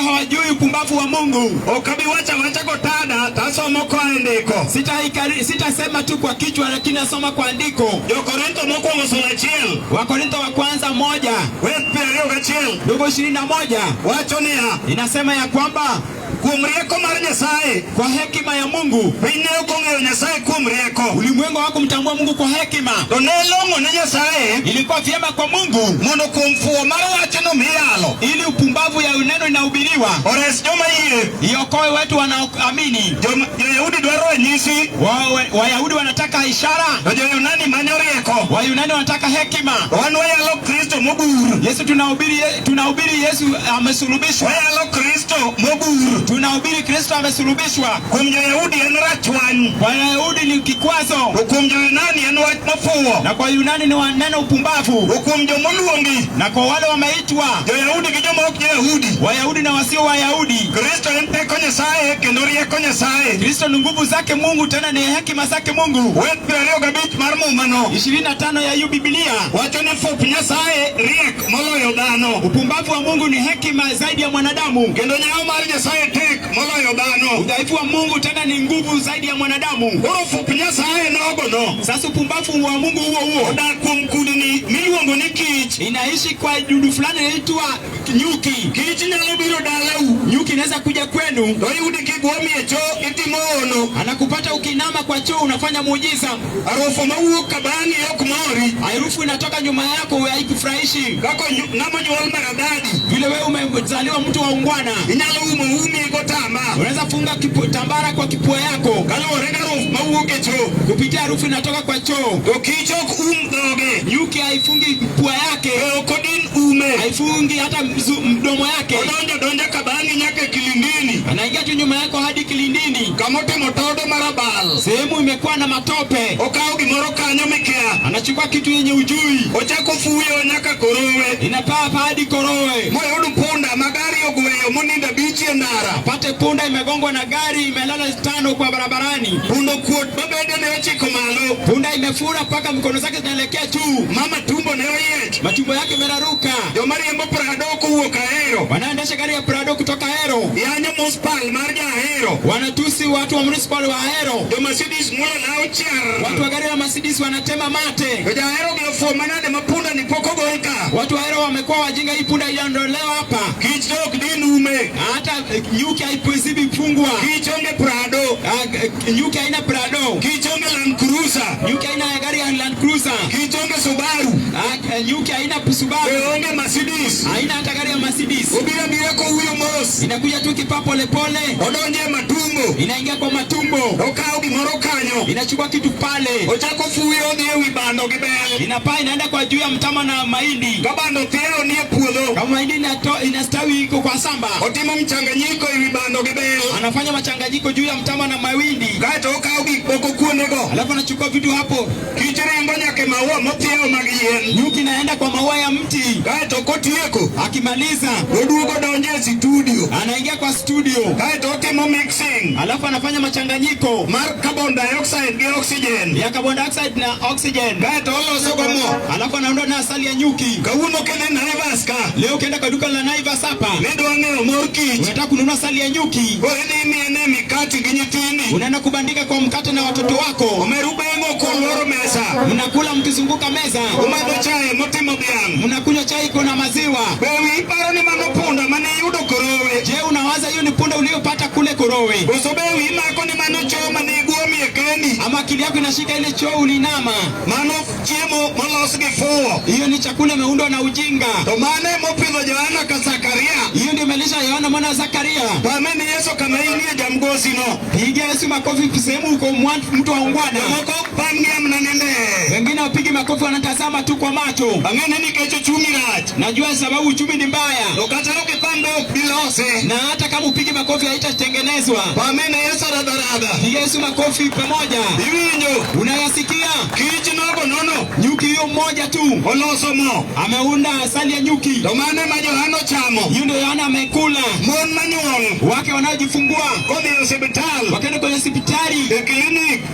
hawajui upumbavu wa Mungu. Okabiwacha gotada tasomo kwa andiko. Sitasema tu kwa kichwa lakini nasoma kwa andiko. Wakorintho mokwongo sura 1. Wakorintho wa kwanza 1. Ndugu 21. Wacho niya. Inasema ya kwamba kuom rieko mar Nyasaye, kwa hekima ya Mungu, piny ne okong'eyo Nyasaye kuom rieko. Ulimwengu hawakumtambua Mungu kwa hekima. To ne long'o ne Nyasaye, ilikuwa vyema kwa Mungu mondo kuom fuwo mar wachno miyalo, ili upumbavu ya neno inahubiriwa, ores joma yie, iokoe wetu wanaoamini. Wayahudi dwaro ranyisi, Wayahudi wanataka ishara, to Jo-Yunani manyo rieko. Wayunani wanataka hekima. Wan wayalo Kristo moguru. Yesu tunahubiri Yesu amesulubishwa. Wayalo Kristo moguru. Tunahubiri Kristo amesulubishwa. Kuom Jo-Yahudi en rachwany. Kwa Wayahudi ni kikwazo. Kuom Jo-Yunani en wach mafuwo. Na kwa Yunani ni neno upumbavu. Kuom jomoluongi, na kwa wale wameitwa Jo-Yahudi gi joma ok Jo-Yahudi, Wayahudi na wasio Wayahudi, Kristo en teko Nyasaye kendo rieko Nyasaye. Kristo ni nguvu zake Mungu, tena ni hekima zake Mungu. Wet 25 mar mumano 25 ya Biblia wacho ni fup Nyasaye riek moloyo dhano. Upumbavu wa Mungu ni hekima zaidi ya mwanadamu. Kendo nyawo mar Nyasaye tek moloyo dhano. Udhaifu wa Mungu tena ni nguvu zaidi ya mwanadamu. Koro fup Nyasaye nogono. Sasa upumbavu wa Mungu huo odak kuom kudni miluongo ni kich. Inaishi kwa dudu fulani inaitwa nyuki. Kich nyalo biro dalau. Nyuki inaweza kuja kwenu, to yudi kigwomi e choo itimo ono. Anakupata ukinama kwa choo unafanya muujiza. Harufu mawuok kabani ok mori. Harufu inatoka nyuma yako haikufurahishi. Kako ng'ama nyuol maradadi. Vile wewe umezaliwa mtu wa ungwana, inyalo umi go tamba. Unaweza funga tambara kwa kipua yako. Kaluwore gi harufu mawuok e choo. Kupitia harufu inatoka kwa choo. To kich ok dhoge. Nyuki haifungi pua yake. Kodin ume. Haifungi hata mdomo yake. Donja kabani nyake kilindini. Anaingia tu nyuma yako hadi kilindini. Kamote motodo marabal. Sehemu imekuwa na matope. Okao gimoro kanyo mikia. Anachukua kitu yenye ujui. Ochako fuyo nyaka korowe. Inapaa hadi korowe. Moyo punda magari ogweyo moninda bichi e ndara. Pate punda imegongwa na gari imelala 5 kwa barabarani. Pundo kuot babede ne ochiko malo. Punda imefura paka mikono zake zinaelekea juu. Mama tumbo ne oyech. Matumbo yake meraruka. Jomariembo Prado kuwuok Ahero. Wanaendesha gari ya Prado kutoka Ahero. Yanyo municipal mar Ahero. Wanatusi watu wa municipal wa Ahero. Jo Mercedes mulo na ochiar. Watu wa gari ya Mercedes wanatema mate. Jo Ahero gifo manade mapunda ni poko goika. Watu wa Ahero wamekuwa wajinga, hii punda iliondolewa hapa. Kich dog din ume. Hata nyuki haipuzibi fungwa. Kich onge Prado. Nyuki haina Prado. Kich onge Land Cruiser. Nyuki haina gari ya Land Cruiser. Kich onge Subaru. Nyuki haina Subaru. Onge Mercedes. Haina hata gari ya Mercedes. Ubira ko huyo mos. Inakuja tu kipa pole pole. Odonje matumbo. Inaingia kwa matumbo. Okao gimoro kanyo. Inachukua kitu pale. Ochako fuyo dhi ewi bando gi bel. Inapaa inaenda kwa juu ya mtama na mahindi. Kabando theo ni puodho. Kama mahindi inastawi iko kwa samba. Otimo mchanganyiko ewi bando gi bel. Anafanya machanganyiko juu ya mtama na mahindi. Kato okao gik moko kuonego. Alafu anachukua vitu hapo. Kichirembo nyake maua mothiewo mag yien. Nyuki inaenda kwa maua ya mti. Kato kotieko. Akimaliza oduogo donje studio. Anaingia kwa studio. Kato otimo mixing. Alafu anafanya machanganyiko mar carbon dioxide gi oxygen. Ya carbon dioxide na oxygen. Kato oloso go mo. Alafu anaondoa na asali ya nyuki. Kawuono kende Naivas ka. Leo ukienda kwa duka la Naivas hapa. Nidwa ng'eyo mor kich. Unataka kununua asali ya nyuki. Wewe ni mikati gi nyithini. Unaenda kubandika kwa mkate na watoto wako. Umerubengo kwa loro mesa. Mnakula mkizunguka meza. Umadho chai motimo dhiang'. Mnakunywa chai kuna maziwa. Wewe iparo ni mano punda mane yudo korowe. Je, unawaza hiyo ni punda uliyopata kule korowe? Koso wewe imako ni mano choo mane igwomi e kendi. Ama akili yako inashika ile choo ulinama. Mano chiemo molos gi fuwo. Hiyo ni chakula imeundwa na ujinga. To mane mopidho Yohana ka Zakaria. Hiyo ndio imelisha Yohana mwana wa Zakaria. Pameni Yesu kama inie jamgosi no. Piga Yesu makofi sehemu uko mtu wa ungwana. Moko pangia mnanende. Wengine wapige makofi wanatazama tu kwa macho. Angene ni kecho chumi rach. Najua sababu uchumi ni mbaya. Ukata ukipando bilose. Na hata kama upige makofi haitatengenezwa. Pameni Yesu radharada. Piga Yesu makofi pamoja. Iwinyo. Unayasikia? Kich nogo nono. Nyuki hiyo mmoja tu. Oloso mo. Ameunda asali ya nyuki. To mane ma Yohana chamo. Hiyo ndio Yohana amekula. Mon manyuol. Wake wanaojifungua. Kodhi hospitali. Wakaenda kwenye hospitali.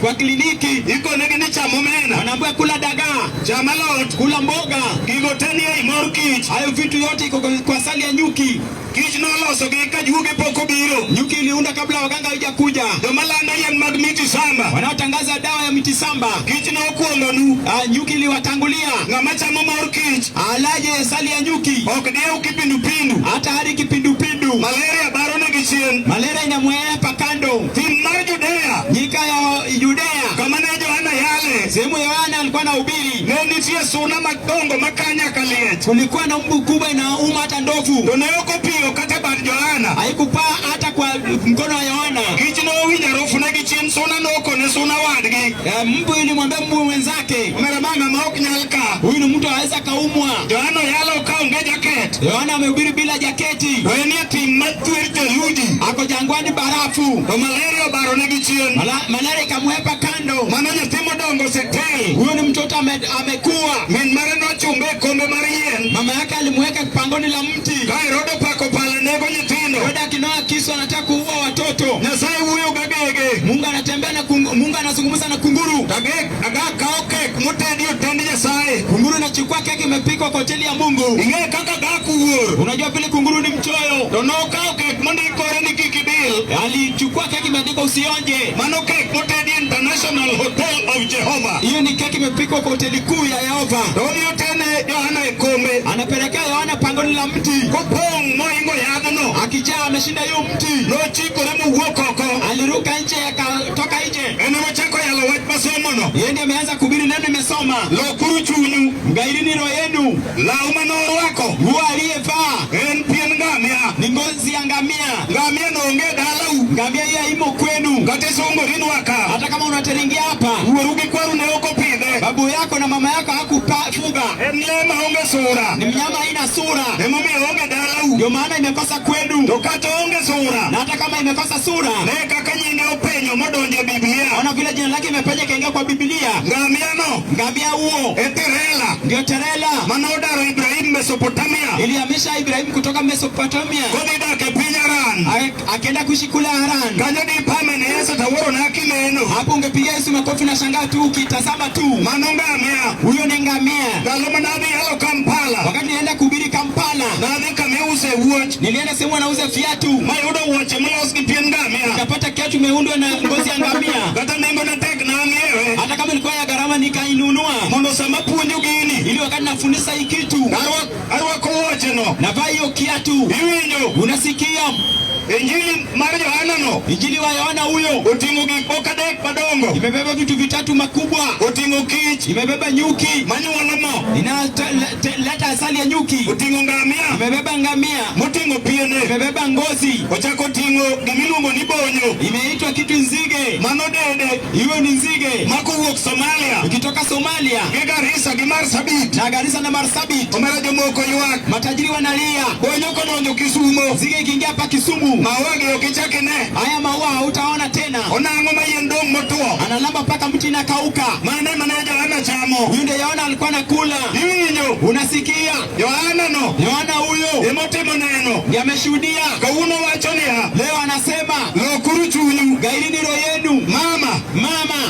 kwa kliniki iko negini chamo mena wanaambia kula dagaa, chama lot, kula mboga, gigoteni ya imor kich. hayo vitu yote iko kwa asali ya nyuki. Kich no loso gi kajuge poko biro. Nyuki iliunda kabla waganga hawajakuja. Domalanda yen mag miti samba wanaotangaza dawa ya miti samba. Kich no kuondo nu nyuki iliwatangulia. ngama chamo mor kich alaje asali ya nyuki okdeu kipindupindu hata hadi kipindupindu. malaria barone gichien. Malaria inamwepa kando. Tim mar Judea Nyika ya Judea kama ne Yohana yale sehemu Yohana alikuwa na ubiri. ne nitie suna madongo makanyakla liech. Kulikuwa na mbu kubwa inauma hata ndovu. Doneko pio kata bar Yohana haikupaa hata kwa mkono wa Yohana. Kich no winja rufu ne gichien suna no kone suna wadgi. Mbu ilimwambia mbu mwenzake Merabanga maok nyalka huyu ni mtu aweza kaumwa. Yohana yalo kaunge jaket. Yohana amehubiri bila jaketi. Doenia tim matwer joluji ako jangwani barafu. Do malaria barone gichien. Malaria ikamwepa kando. Mano nyathimo dongo setel. Huyo ni mtoto amekuwa. Min mare no chumbe kombe mar yien. Mama yake alimweka pangoni la mti. Kai rodo pako pala nego nyithindo. Rodo akinoa kisu anataka kuua watoto. Nyasaye huyo gagege. Mungu anatembea na Mungu anazungumza na kunguru. Gagege aga kek mutedi otendi Nyasaye. Kunguru anachukua keki imepikwa kwa hoteli ya Mungu. Inge kaka gakuor. Unajua vile kunguru ni mchoyo. Dono kao kek mondikore ni kikibil. Alichukua keki imeandikwa usionje. Mano kek mutedi International Hotel of Jehovah. Hiyo ni keki imepikwa kwa hoteli kuu ya Yehova. Doni otene Yohana ekombe. Anapelekea Yohana pangoni la mti. Kopong moingo yadno. Akijaa ameshinda hiyo mti. No chikore muwuok oko. Aliruka nje akatoka nje. Eno machako yalo wach masomono. Yeye ndiye ameanza kuhubiri neno nimesoma. Lokuru chunyu. Mgairini roho yenu. Lau manorwako. Nguo aliyevaa En pien ngamia. ni ngozi ya ngamia. Ngamia no onge dalau. Ngamia hii haimo kwenu. Kate songo rinwaka. Hata kama unateringia hapa. Uorugi kwaru ne oko pidhe. Babu yako na mama yako hakufuga. En lema onge sura. Ni mnyama haina sura. Emomi onge dalau. Ndio maana imekosa kwenu. To kata onge sura. Na hata kama imekosa sura. Ne kaka nyinge openyo modonje Biblia. Ona vile jina lake imepenya kaingia kwa Biblia. Ngamia no. Ngamia huo. Eterela. Ndio Terela. Manodaro Ibrahim Mesopotamia. Ilihamisha Ibrahim kutoka Mesopotamia. Kodida ke piny Haran. Akaenda kuishi kule Haran. Kanyo di pame ne Yesu taworo na kileno. Hapo ungepigia Yesu makofi na shangaa tu ukitazama tu. Mano ngamia. Huyo ni ngamia. Ndalo manadhi yalo Kampala. Wakati nienda kuhubiri Kampala. Nadhi kame use wuoch. Nilienda sehemu anauza viatu. Mayudo wuoche molos gi pien ngamia. Nikapata kiatu imeundwa na ngozi ya ngamia. Kata nengo na tek na ang'iewe. Hata kama ilikuwa ya gharama nikainunua. Mondo sama puonjo gini. Ili wakati nafundisha hii kitu. Arwako wuoche no. Navaa hiyo kiatu. Iwinjo. Unasikia? Injili mar Yohana no. Injili wa Yohana huyo. Oting'o gik moko adek madongo. Imebeba vitu vitatu makubwa. Oting'o kich. Imebeba nyuki. Manyuolo mo. Inaleta asali ya nyuki. Oting'o ngamia. Imebeba ngamia. Moting'o piene. Imebeba ngozi. Ochako oting'o gimiluongo ni bonyo. Imeitwa kitu nzige. Mano dede. Hiyo ni nzige. Makowuok Somalia. Ukitoka Somalia. Gi Garissa gi Marsabit. Na Garissa na Marsabit. Omera jomoko ywak. Matajiri wanalia. Bonyo kodonjo Kisumu. Nzige ikiingia hapa Kisumu. Mawagi okichakine. Haya maua hautaona tena. Onang'o mayien dong' motuo. Analamba mpaka mti inakauka. Mane Yohana chamo. Huyu ndiye Yohana alikuwa anakula. Iwinjo. Unasikia? Yohana no. Yohana huyo. Emotimo neno. Ndiye ameshuhudia. Kawuono wacho niya. Leo anasema. Lokuru chunyu. Gairini roho yenu. Mama.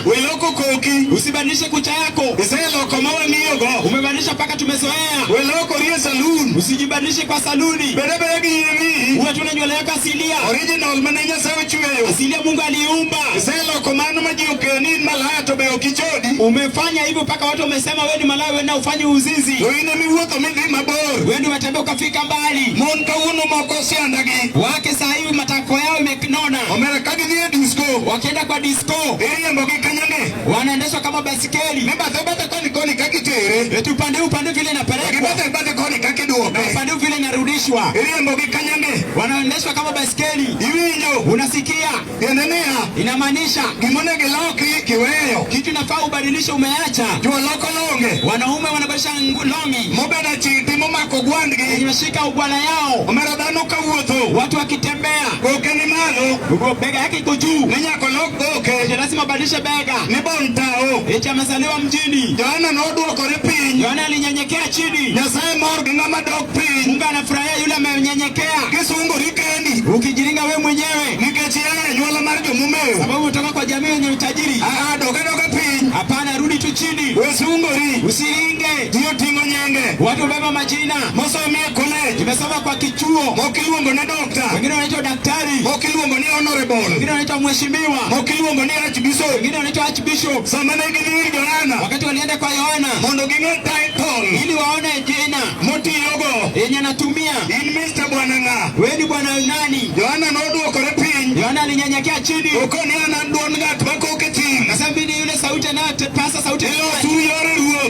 Weloko koki. Usibadilishe kucha yako. Iseloko mawang'iyogo. Umebadilisha mpaka tumezoea. Weloko rie saloon. Usijibadilishe kwa saluni. Bede gi yemi. Uwe tuna nywele yako asilia. Original mane Nyasaye ochweyo. Asilia Mungu aliumba. Iseloko mano ma ji okeni malaya to be okichodi. Umefanya hivyo mpaka watu wamesema wewe ni malaya, wewe na ufanye uzinzi. To ine miwuotho midhi mabor. Wewe ndio umetembea ukafika mbali. Mon kawuono moko siandagi. Wake saa hivi matako yao imenona. Omera ka gidhi e disco. Wakienda kwa disco. Iriembo gi kanyage. Wanaendeshwa kama basikeli. Ne bathe koni kakitere. Eti upande vile inapelekwa. Bathe koni kakiduoke. Upande vile inarudishwa. Iriembo gi kanyage. Wanaendeshwa kama basikeli. Iwinjo. Unasikia? Yenenea. Inamaanisha gimone giloki kiweyo. Kitu inafaa ubadilishe umeacha. Joloko longe. Wanaume wanabadilisha longi. Mobeda chiti momako gwandgi. Imeshika ubwana yao. Omera dhano kawuotho. Watu wakitembea. Goke ni malo. Bega yake iko juu. Ne nyako lok goke. Lazima badilishe bega. Ni bon tao. Eti amezaliwa mjini. Yohana noduokore piny. Yohana alinyenyekea chini. Nyasaye mor gi ng'ama dok piny. Mungu anafurahia yule amenyenyekea. Kisungori kendi. Ukijiringa wewe mwenyewe. Nikech yeye anyuola mar jomumewo. Sababu umetoka kwa jamii yenye utajiri. Doka piny. Hapana, rudi tu chini. Wesungori. Usiringe. Dio tingo nyenge. Watu beba majina. Mosomie college. Tumesoma kwa kichuo. Mokiluongo ne doctor. Wengine wanaitwa daktari. Mokiluongo ni honorable. Wengine wanaitwa mheshimiwa. Mokiluongo ni archbishop. Wengine wanaitwa archbishop. Samana gidhiri Yohana. Wakati walienda kwa Yohana. Mondo ginge title. Ili waone jina. Moti yogo. Yenye anatumia. In Mr. Bwana nga. Wewe ni bwana nani? Yohana noduokore piny. Yohana alinyenyekea chini. Uko ni anaduon ngat makoke ting. Sasa mbini yule sauti na pasa sauti. Leo tu yore ruo.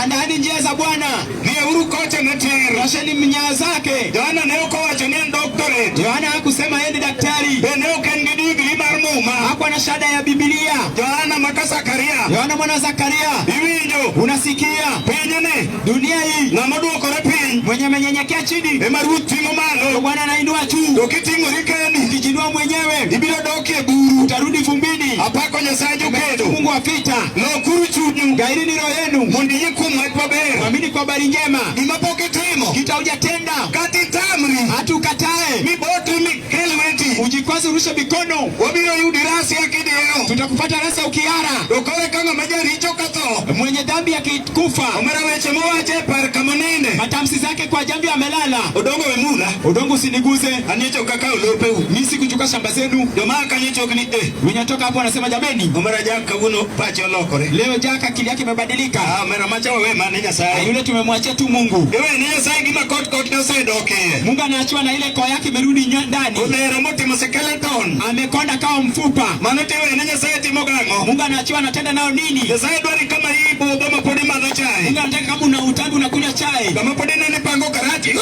Andani njia za Bwana. Ni uru kocha na tero. Rosheni mnyaa zake. Yohana ne uko wacho ni doctorate. Yohana hakusema yeye ni daktari. Bene uken degree mar muma. Hakuwa na shahada ya Biblia. Yohana makasakaria. Yohana mwana Zakaria. Iwinjo. Unasikia? Penyene. Dunia hii. Na maduokore piny. Mwenye menyenyekea chini. Ruth tingo malo. Bwana anainua juu. Ukitingo rikeni. Ukijinua mwenyewe. Ibiro dokie buru. Utarudi vumbini. Apako Nyasaye jokedo. Mungu apita. Lokuru chunyu. Gairini roho yenu. Mondi yikum wach maber. Amini kwa habari njema. Gimapoke timo. Kitaujatenda. Kati tamri. Hatukatae. Mibotu mikelweti. Ujikwaze urushe mikono. Wabiro yudi rasi ya kideo. Tutakupata rasa ukiara. Ukowe kanga majari hicho kato. Mwenye dhambi ya kikufa. Omera weche mowache par kamoninde. Matamsi zake kwa jambi amelala. Udongo wemula. Udongo usiniguze. Anicho kakao lopeu. Misi kuchuka shamba zenu. Domaka nicho kini Wenyatoka hapo anasema jameni. Omera jaka uno pache olokore. Leo jaka akili yake imebadilika. Omera macha wewe mane Nyasaye. Yule tumemwachia tu Mungu. Ewe ni Nyasaye gima kot na usedoke. Mungu anaachiwa na ile koo yake imerudi ndani. Omera motimo skeleton. Amekonda kama mfupa. Maana tewe ni Nyasaye timo gango. Mungu anaachiwa anatenda nao nini? Nyasaye dwari kama hii boba mapodi madho chai. Mungu anataka kama una utambi unakunywa chai. Kama podi nene pango karati.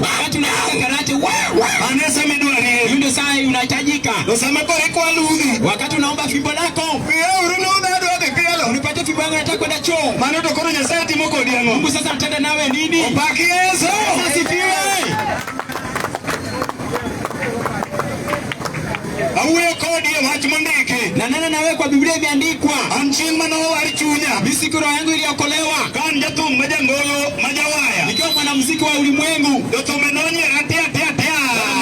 Wakati unataka karate. Anesa midwari. Yule saa unahitajika. Usame kore kwa ludhi. Wakati unaomba fimbo lako. Unipate fimbo yangu nataka kwenda choo. Maana tokoro Nyasaye timo kodi yango. Mungu sasa anatenda nawe nini? Opaki Yesu. Asifiwe. Auwe kodi ya wach mondiki. Na nana nawe kwa Biblia imeandikwa. Anching mano wari chunya. Misiku roho yangu iliokolewa. Kan jatum majangolo majawaya. Nikiwa mwanamuziki wa ulimwengu. Dotumenonye atia.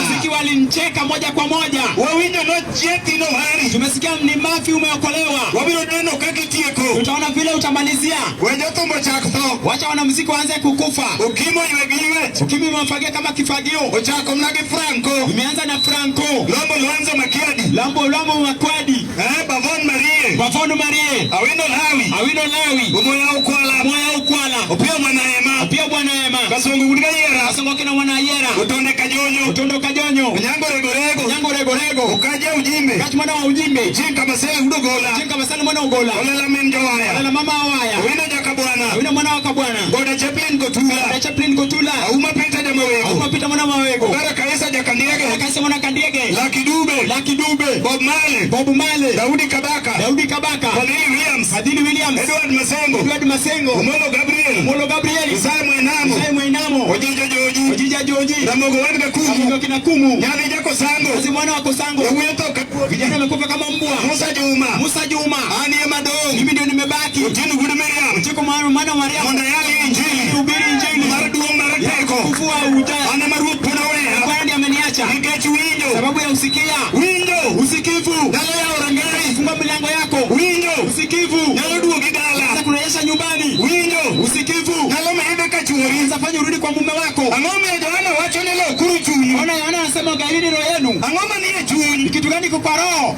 Muziki walincheka moja kwa moja. Wawinyo no cheti no hari. Tumesikia ni mafi umeokolewa. Wabiro neno kakitieko. Utaona vile utamalizia. Wejotumbo chakto. Wacha wanamuziki waanze kukufa. Ukimo iwegiwe. Ukimi umemfagia kama kifagio. Uchako mnagi Franco. Imeanza na Franco. Lombo luanzo makiadi. Lambo makwadi. Bavon Marie. Bavon Marie. Awino lawi. Umoya ukwala. Opia mwana ema. Kasongo kutika yera. Kasongo kina mwana yera. Utonde kajonyo. Nyango regorego. Ukaje ujimbe. Kachi mwana wa ujimbe. Chinka basele udogola. Mwana ugola. Olela menjo waya. Olela mama waya. Wina jaka bwana. Wina mwana waka bwana. Goda chaplain kotula. Auma pita mwana mawego. Gara kaisa jaka ndiege. Kaisa mwana kandiege. Laki dube. Bob Male. Daudi Kabaka. Fadhili Williams. Edward Masengo. Omolo Gabriel. Isaya Mwenamo. Ojija Joji. Ramogo wanga kumu. Nyali jako sango. Kazi mwana wako sango. Vijana wamekufa kama mbwa. Musa Juma. Ani Madong. Mimi ndio nimebaki. Utini gudu Miriam. Chiko mwana Mariam. Mwana yali injili. Ubiri injili. Marateko. Kufua ujana. Ana marupu na wea. Bwana ndiye ameniacha. Ngechu winjo. Sababu ya usikia. Usikivu. Dalo ya orangari. Funga milango yako. Usikivu. Nalo duo gidala. Sasa kunaonyesha nyumbani. Usikivu. Nalo mehebe kachuori. Sasa fanya urudi kwa mume wako. Angome ya Yohana wacho nilo kuru chunyu. Ona Yohana anasema gairini roho yenu. Angoma niye chunyu. Kitu gani kwa roho?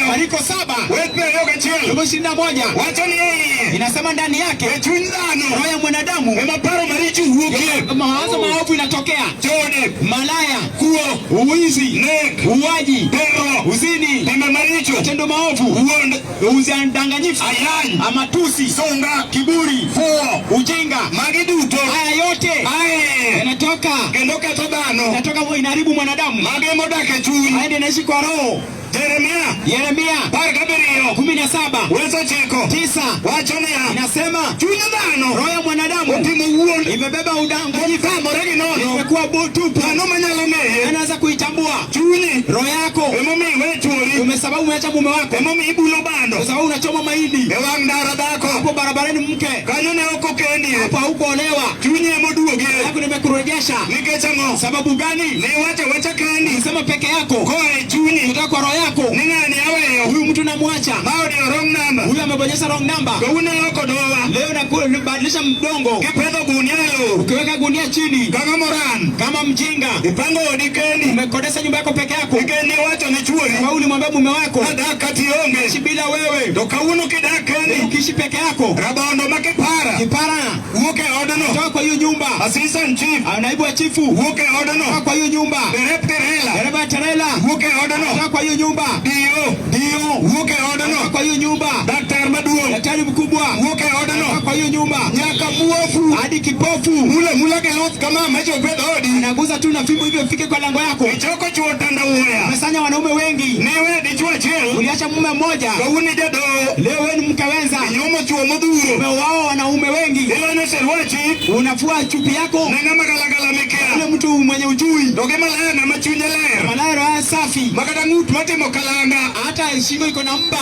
Mariko 7. Wetpe yoga chielo. 21. Wacho ni yeye. Inasema ndani yake. Chunzano. Roho ya mwanadamu. Maparo marichu huokie. Mawazo maovu inatokea. Chode. Malaya. Kuo. Uwizi. Nek. Uwaji. Pero. Uzini. Tembe marichu. Matendo maovu. Uonde. Udanganyifu. Ayani. Amatusi. Songa. Kiburi. Fuo. Ujinga. Magiduto. Haya yote. Yanatoka. Gendoka tobano. Yanatoka inaharibu mwanadamu. Magemo dake chunyu. Haya inaishi kwa roho. Yeremia 17 Wezo cheko 9 Wachonia inasema chunyu dhano roho ya mwanadamu imebeba udanganyifu imekuwa tupu anaweza kuitambua chunyi roho yako umesababu umeacha mume wako kwa sababu unachoma mahindi hapo barabarani mke hapo hauko olewa hapo nimekurejesha sababu gani nisema peke yako kutoka kwa roho yako huyu mtu na umemwacha. Mao ndio wrong number. Huyo amebonyeza wrong number. Kauna loko doa. Leo nakubadilisha mdongo. Kipedho gunyalo. Ukiweka gunia chini. Kama moran. Kama mjinga. Ipango odikendi. Umekodesha nyumba yako peke yako. Ikendi wacho ni chuori. Kwa ulimwambia mume wako. Adaka tionge. Ishi bila wewe. Doka uno kidakendi. Ukiishi peke yako. Rabondo makipara. Kipara. Uoke odano. Toka kwa hiyo nyumba. Assistant chief. Naibu wa chifu. Uoke odano. Toka kwa hiyo nyumba. Dereba terela. Uoke odano. Toka kwa hiyo nyumba. Dio. Uoke odano. Toka kwa hiyo nyumba. Daktari maduong. Daktari mkubwa. Uoke odano. Toka kwa hiyo nyumba. Nyaka muofu. Hadi kipofu. Mula geloth kama macho pedo odi. Anaguza tu na fimbo hivyo ufike kwa lango yako. Ichoko chuo tanda uoya. Umesanya wanaume wengi. Niwe di chuo chiel. Uliacha mume mmoja. Kauni jado. Leo wewe ni mkawenza. Nyomo chuo modhuro. Umewao wanaume wengi. Ilo neserwachi. Unafua chupi yako. Nena magalagala mikia. Ule mtu mwenye ujui. Doge malaya na machunye laer. Malaya roho safi. Makata ngut matimo kalanga. Hata shingo iko na mba.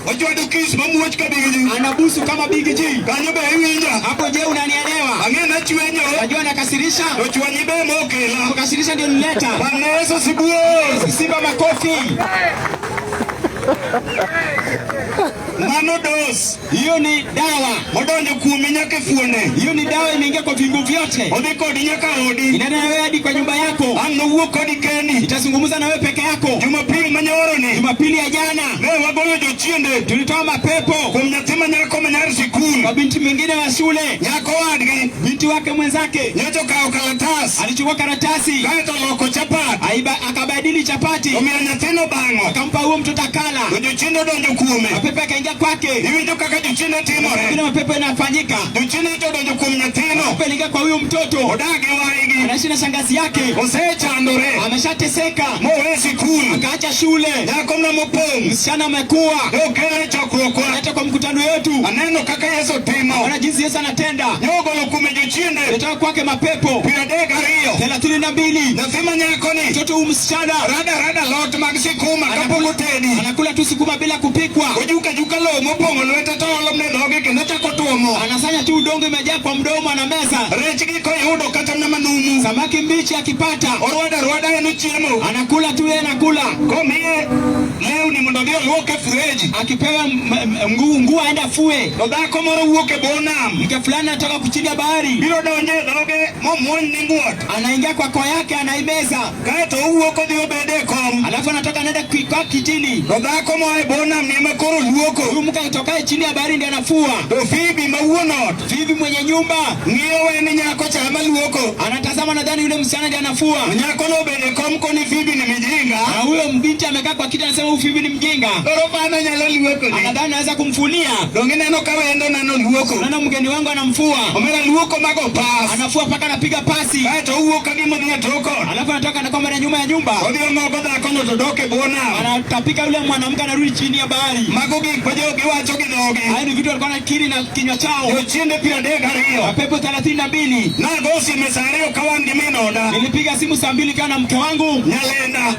Wajua dukis mamuach kabigiji. Anabusu kama Big G. Kanyo be iwinja. Hapo je unanielewa? Angena chwenyo. Najua nakasirisha. Chwanyi be mokela. Kukasirisha ndio nileta. Paneso sibuo. Simba makofi. Mano dos. Hiyo ni dawa. Modonjo kuume nyake fuone. Hiyo ni dawa imeingia kwa viungo vyote. Odhi kodi nyaka odi. Inaenda na wewe hadi kwa nyumba yako. Ang nuwo kodi kendi. Itazungumza na wewe peke yako. Jumapili manyoro ni. Jumapili ya jana. Ne wagoyo jochiende. Tulitoa mapepo. Kumnyatima nyako manyari sikulu. Kwa binti mwingine wa shule. Nyako wadgi. Binti wake mwenzake. Nyacho kao karatasi. Alichukua karatasi. Kaito loko chapati. Akabadili chapati. Omia nyatino bango. Akampa huo mtoto akala. Jochiende donjo kuume. Mapepo yakaingia kwake. Hivi ndio kaka jochiende timore. Kuna mapepo yanafanyika. Jochiende ito donjo kuume nyatino. Mapepo yakaingia kwa huyo mtoto. Odagi waigi. Anaishi na shangazi yake. Osecha andore. Ameshateseka. Mowe sikulu. Akaacha shule. Nyako mna mopong. Msichana amekuwa. Okele chokruokwa. Analeta kwa mkutano wetu. Aneno kaka Yesu timo. Ona jinsi Yesu anatenda. Nyogo lokume jochiende. Leta kwake mapepo. Piradega rio. 32. Nasema nyako ni. Mtoto huyu msichana. Rada lot magsikuma kapongo tedi. Anakula tu sukuma bila kupikwa. Ojuka lo mopongo lweta tolo mne doge kendo chako tuomo. Anasanya tu udongo imejaa kwa mdomo na meza. Rechgi ko yudo kata na manumu. Samaki mbichi akipata. Rwada eno chiemo. Anakula tu yeye anakula. Komie leo ni mondo dio luoke freji. Akipewa nguo aenda fue. Odako moro wuoke bonam. Mke fulani anatoka kuchilia bahari. Biro donje doge momwon ni nguot. Anaingia kwa koo yake anaimeza. Kaeto uwuoko dio bede kom. Alafu anatoka anaenda kwa kitini. Odako moe bonam ni makoro luoko. Huyu mke atokaye chini ya bahari ndiye anafua. To Fibi mawuonot. Fibi mwenye nyumba. Ng'iyo weni nyako chama luoko. Anatazama nadhani yule msichana ndiye anafua. Nyako no bede kom koni Fibi ni mijinga. Na huyo mbinti amekaa kwa kiti anasema huyu Fibi ni mjinga. Dorofana nyalo luoko ni. Anadhani anaweza kumfulia. Dongine no kawendo nano luoko. Nana mgeni wangu anamfua. Omera luoko mago pass. Anafua paka anapiga pasi. Kaeto uwuoka gimo dhiye toko. Alafu anatoka anakwenda na nyuma ya nyumba. Odhiyo ng'oko dhako no to doke bonam. Anatapika yule mwanamke anarudi chini ya bahari. Mago gik ma jogi wacho gi dhogi. Hayo ni vitu walikuwa nakiri na kinywa chao. Jochiende 32. Mapepo 32. Nago sime saa ariyo ka wan gi min oda. Nilipiga simu saa 2 kana mke wangu.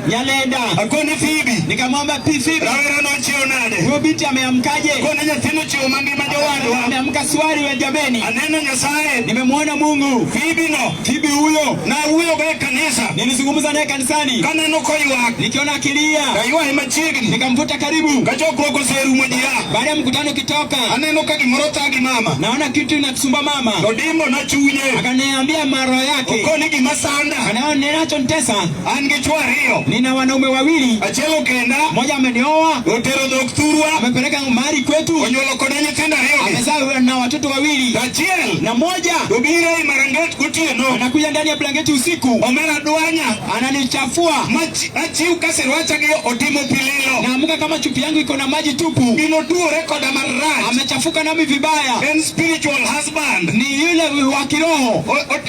Nyalenda. Akone Fibi. Nikamwambia Fibi. Rawera no chio nade. Huyo binti ameamkaje? Kone nyathino chio mangima jowadwa. Ameamka swali wa jameni. Aneno Nyasaye. Nimemwona Mungu. Fibi no. Fibi huyo. Na huyo go kanisa. Nilizungumza naye kanisani. Kaneno ko ywak. Nikiona akilia. Kaywa Machiegni. Nikamvuta karibu. Kachokruoko seru mojia. Baada ya mkutano kitoka. Aneno ka gimoro thagi mama. Naona kitu inakusumba mama. Odimbo na chunye. Akaniambia maro yake. Okoni gima sanda. Ninacho ntesa. An gi chwo ariyo. Nina wanaume wawili. Achiel okenda. Mmoja amenioa. Otero dhok thurwa. Amepeleka mahali kwetu. Onyuolo kode nyithindo ariyo. Amezaa na watoto wawili. Achiel. Na mmoja. Obiro e maranget gotieno. Anakuja ndani ya blanketi usiku. Omera dwanya. Ananichafua. Achiu kaserwacha gi otimo pililo. Naamka kama chupi yangu iko na maji tupu. Bino tuore koda marach. Amechafuka nami vibaya. En spiritual husband. Ni yule wa kiroho.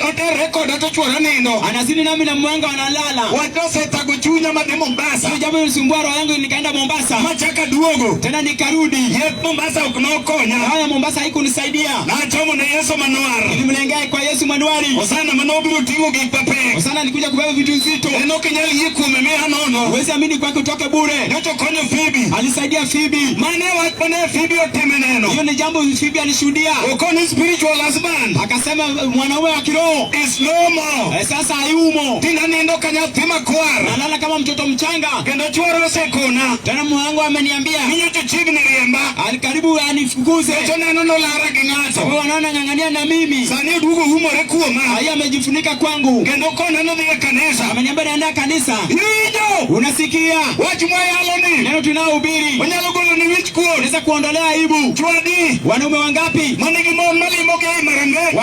Otere koda to chwora nindo. Anazini nami na mwanga wanalala. Watose tago chunya madhi Mombasa. Hiyo jambo lilisumbua roho yangu nikaenda Mombasa. Machaka duogo. Tena nikarudi. Yet Mombasa uknokonya. Haya Mombasa haikunisaidia. Na chomo na Yesu manuar. Nilimlengea kwa Yesu manuari. Osana manobiru tingo gi pape. Osana alikuja kubeba vitu nzito. Eno kenyali yiku memea nono. Huwezi amini kwake utoke bure. Nyoto konyo Fibi. Alisaidia Fibi. Mane watpane Fibi otemeneno. Hiyo ni jambo Fibi alishuhudia. Okoni spiritual husband. Akasema mwanaume wa kiroho is no more. Sasa hayumo. Tina nindo kanya thima kwar. Nalala Nalala kama mtoto mchanga. Kendo chuoro sekona. Tena mume wangu ameniambia. Minyo chichigni riemba. Alikaribu anifukuze. Kecho neno no lara ging'ato. Wewe wanaona ng'ang'ania na mimi. Sani dugo humore kuoma. Haya amejifunika kwangu. Kendo kona no dhiye kanisa. Ameniambia naenda kanisa. Hiyo. Unasikia? Wach YALO ni. Neno tunaohubiri. Wanyalo golo ni wich kuon. Unaweza kuondolea aibu. Chwadi. Wanaume wangapi? Manigi mon malimo ge marange.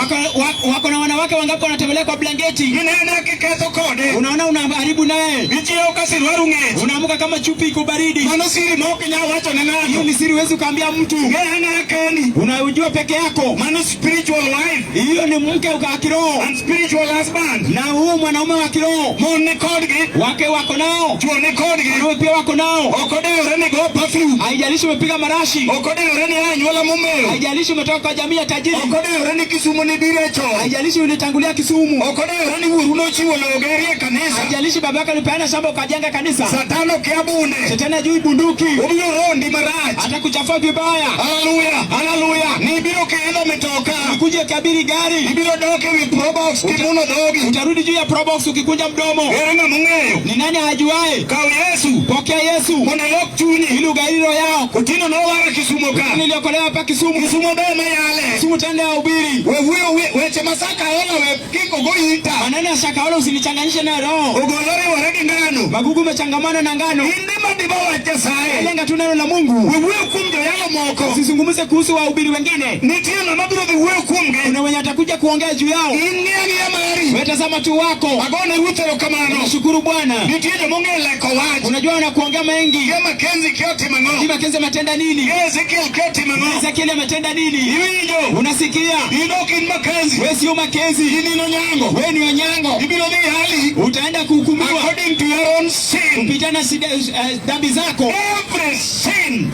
Wako na wanawake wangapi wanatembelea kwa blanketi? Ninaenda kiketo kode. Unaona unaharibu naye. Ichio kasirwaru ng'ech. Unaamka kama chupi iko baridi. Mano siri moki nya wacho na ng'ato. Hiyo ni siri huwezi kuambia mtu. Ng'ana kendi. Unajua peke yako. Mano spiritual wife. Hiyo ni mke wa kiroho. And spiritual husband. Na huo mwanaume wa kiroho. Mon ni kodgi. Wake wako nao. Chuo ni kodgi. Wewe pia wako nao. Okode ureni go perfume. Haijalishi umepiga marashi. Okode ureni anyuola mumeo. Haijalishi umetoka kwa jamii ya tajiri. Okode ureni Kisumu ni birecho. Haijalishi ulitangulia Kisumu. Okode ureni uruno chiwo logerie kanisa. Haijalishi baba yako alipeana shamba ukajenga kanisa. Satano kiabunde. Shetani ajui bunduki. Ubiro rondi maraj. Atakuchafua vibaya. Haleluya. Haleluya. Ni biro kelo metoka. Ukuje kabiri gari. Ibiro doke wi probox kimuno dogi. Utarudi juu ya probox ukikunja mdomo. Erenga mungeyo. Ni nani ajuae? Kawe Yesu. Pokea Yesu. Mwana yok chuni. Ili ugairo yao. Kutino no wara Kisumu ka. Niliokolewa hapa Kisumu. Kisumu bema yale. Kisumu tende ya ubiri. Weche masaka ola we kiko goita. Maneno ya shaka ola usinichanganyishe na roho. Ugolore waregi ngano. Magugu mechangamana na ngano. Indi madiba wacha sae. Lenga tu neno la Mungu. Wewe kumjo yalo moko. Usizungumze kuhusu wahubiri wengine. Nitie na mabiro wewe kumge. Kuna wenye atakuja kuongea juu yao. Inni ya mari. Wewe tazama tu wako. Agone utero kamano. Nashukuru Bwana. Nitie mongele ko waji. Unajua wanakuongea mengi. Kama Kenzi kioti mango. Kama Kenzi ametenda nini? Ezekiel kioti mango. Ezekiel ametenda nini? Hiyo. Unasikia? Idokin Makenzi. Wewe sio Makenzi. Hili no nyango. Wewe ni Onyango. Ibiro ni hali. Utaenda kuhukumiwa According to your own sin. Kupitana dhambi zako. Every sin.